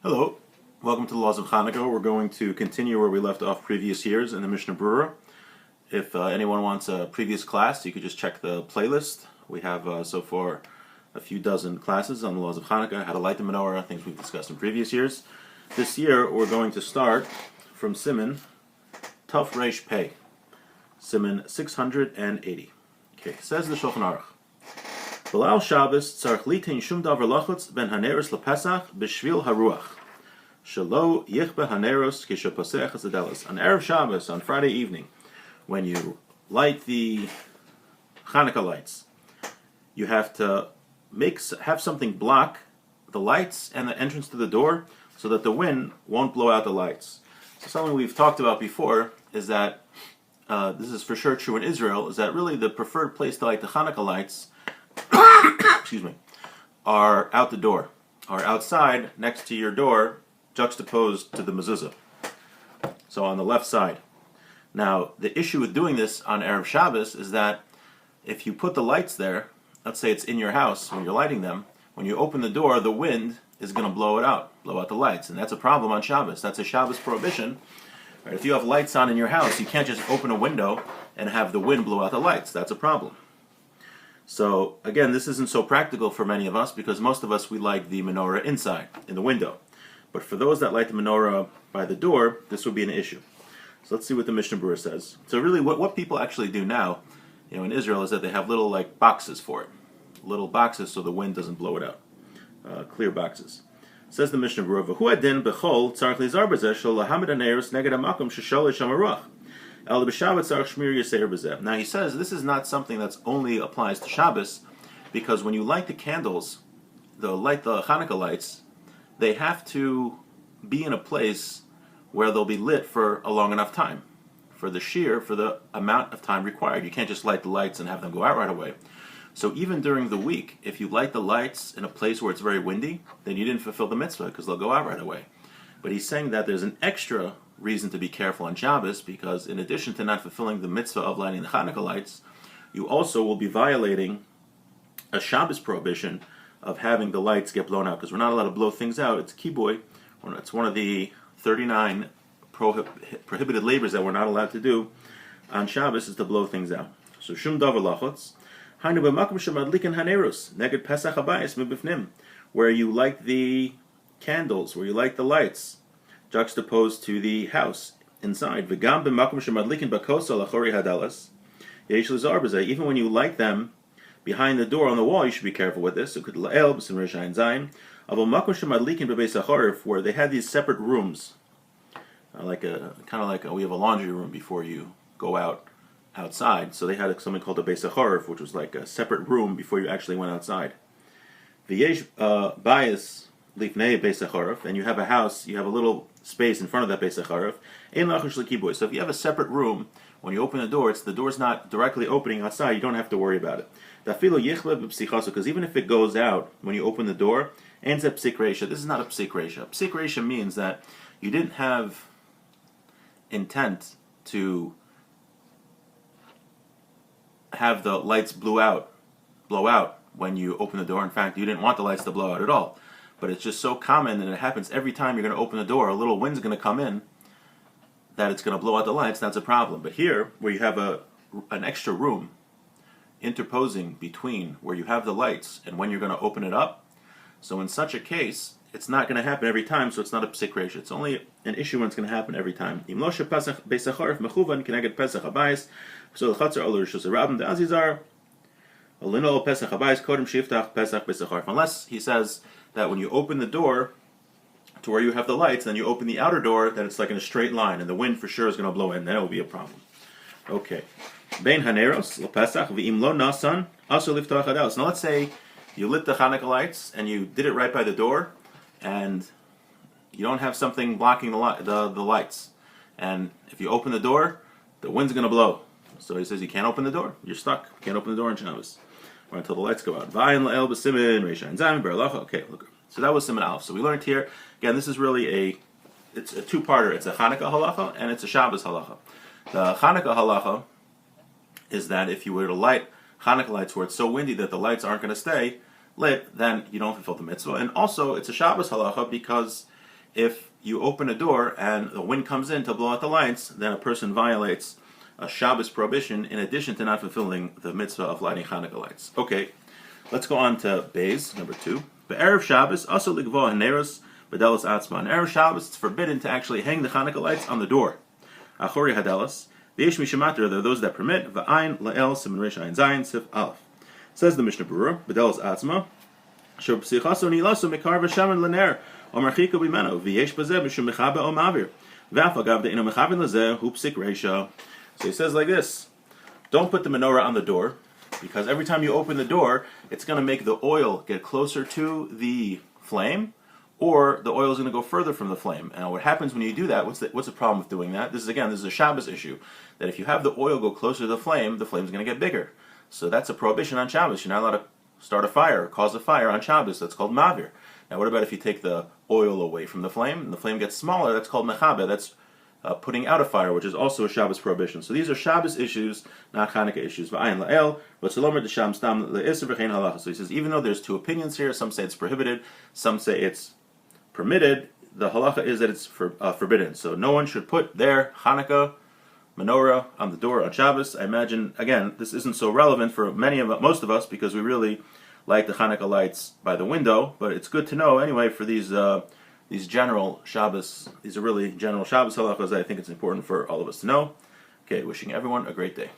Hello, welcome to the Laws of Hanukkah. We're going to continue where we left off previous years in the Mishnah Brura. If anyone wants a previous class, you could just check the playlist. We have so far a few dozen classes on the Laws of Hanukkah, how to light the menorah, things we've discussed in previous years. This year we're going to start from Siman Tuf Reish Pei, Siman 680. Okay, says the Shulchan Aruch. B'Leil Shabbos tzarich litin shum davar lachutz ben haneros lepesach b'shvil haruach shelo yichbe haneros kishaposech hazadelos. On Erev Shabbos, on Friday evening, when you light the Hanukkah lights, you have to have something block the lights and the entrance to the door so that the wind won't blow out the lights. So something we've talked about before is that this is for sure true in Israel, is that really the preferred place to light the Hanukkah lights are out the door, are outside next to your door, juxtaposed to the mezuzah. So on the left side. Now, the issue with doing this on Erev Shabbos is that if you put the lights there, let's say it's in your house when you're lighting them, when you open the door, the wind is going to blow out the lights, and that's a problem on Shabbos. That's a Shabbos prohibition. Right? If you have lights on in your house, you can't just open a window and have the wind blow out the lights. That's a problem. So, again, this isn't so practical for many of us because most of us, we light the menorah inside, in the window. But for those that light the menorah by the door, this would be an issue. So let's see what the Mishnah Brura says. So really, what people actually do now, in Israel, is that they have little boxes for it. Little boxes so the wind doesn't blow it out. Clear boxes. Says the Mishnah Brura, V'hu adin b'chol tzarich lizar b'zeh shel lahamid haneros neged hamakom shesholish hamarach. Now he says this is not something that only applies to Shabbos, because when you light the candles, the Hanukkah lights, they have to be in a place where they'll be lit for a long enough time, for the shear, for the amount of time required. You can't just light the lights and have them go out right away. So even during the week, if you light the lights in a place where it's very windy, then you didn't fulfill the mitzvah because they'll go out right away. But he's saying that there's an extra reason to be careful on Shabbos, because in addition to not fulfilling the mitzvah of lighting the Hanukkah lights, you also will be violating a Shabbos prohibition of having the lights get blown out, because we're not allowed to blow things out. It's kiboy. It's one of the 39 prohibited labors that we're not allowed to do on Shabbos, is to blow things out. So shum davar lachutz hainu b'makom shemadlikin haneros neged pesach habayis mibifnim, where you light the candles, where you light the lights, juxtaposed to the house inside. Even when you light them behind the door on the wall, you should be careful with this. Where they had these separate rooms, we have a laundry room before you go outside. So they had something called a beis hacharif, which was like a separate room before you actually went outside. Bias lifnei beis hacharif, and you have a house, you have a little space in front of that beis hacharif. So if you have a separate room, when you open the door, the door's not directly opening outside, you don't have to worry about it. Because even if it goes out when you open the door, ends up psik reisha. This is not a psik reisha. Psik reisha means that you didn't have intent to have the lights blow out when you open the door. In fact, you didn't want the lights to blow out at all. But it's just so common, and it happens every time you're going to open the door, a little wind's going to come in, that it's going to blow out the lights. That's a problem. But here, where you have an extra room interposing between where you have the lights and when you're going to open it up, so in such a case, it's not going to happen every time, so it's not a psik reisha. It's only an issue when it's going to happen every time. So the chatzar olur shus rabim the azizar alino pesach habayis kodem shiftach pesach beis hacharif. Unless he says that when you open the door to where you have the lights, then you open the outer door, then it's like in a straight line, and the wind for sure is going to blow in. Then it will be a problem. Okay. Bein haneros lepesach v'im lo nasan aso liftach hadelos. Now let's say you lit the Hanukkah lights and you did it right by the door, and you don't have something blocking the lights. And if you open the door, the wind's going to blow. So he says you can't open the door. You're stuck. You can't open the door on Shabbos or until the lights go out. Okay, look. So that was Siman Aleph. So we learned here, again, this is really it's a two-parter. It's a Hanukkah halacha and it's a Shabbos halacha. The Hanukkah halacha is that if you were to light Hanukkah lights where it's so windy that the lights aren't going to stay lit, then you don't fulfill the mitzvah. And also, it's a Shabbos halacha because if you open a door and the wind comes in to blow out the lights, then a person violates a Shabbos prohibition in addition to not fulfilling the mitzvah of lighting Hanukkah lights. Okay, let's go on to Beis, number 2. Be'erev Shabbos, also ligvo haneros b'delos atzma. On Erev Shabbos, it's forbidden to actually hang the Hanukkah lights on the door. Achori hadelos. V'yesh mishamater, there are those that permit. V'ayin la'el siman resh ayin zayin sif aleph. Says the Mishnah Berurah, b'delos atzma. Shor psichaso nilaso mikar v'shaman l'ner. Omarchika b'meno. V'yesh bazeh mishum mechabe o mavir. V'af agav de'ino mechavin l'zeh hu psik reisha. So he says like this, don't put the menorah on the door, because every time you open the door, it's going to make the oil get closer to the flame, or the oil is going to go further from the flame. And what happens when you do that, what's the problem with doing that? This is a Shabbos issue, that if you have the oil go closer to the flame's going to get bigger. So that's a prohibition on Shabbos. You're not allowed to start a fire or cause a fire on Shabbos. That's called mavir. Now what about if you take the oil away from the flame, and the flame gets smaller? That's called mechabe. That's putting out a fire, which is also a Shabbos prohibition. So these are Shabbos issues, not Hanukkah issues. So he says, even though there's 2 opinions here, some say it's prohibited, some say it's permitted, the halacha is that it's forbidden. So no one should put their Hanukkah menorah on the door on Shabbos. I imagine, again, this isn't so relevant for most of us, because we really light the Hanukkah lights by the window, but it's good to know anyway for these general Shabbos, these are really general Shabbos halachas. I think it's important for all of us to know. Okay, wishing everyone a great day.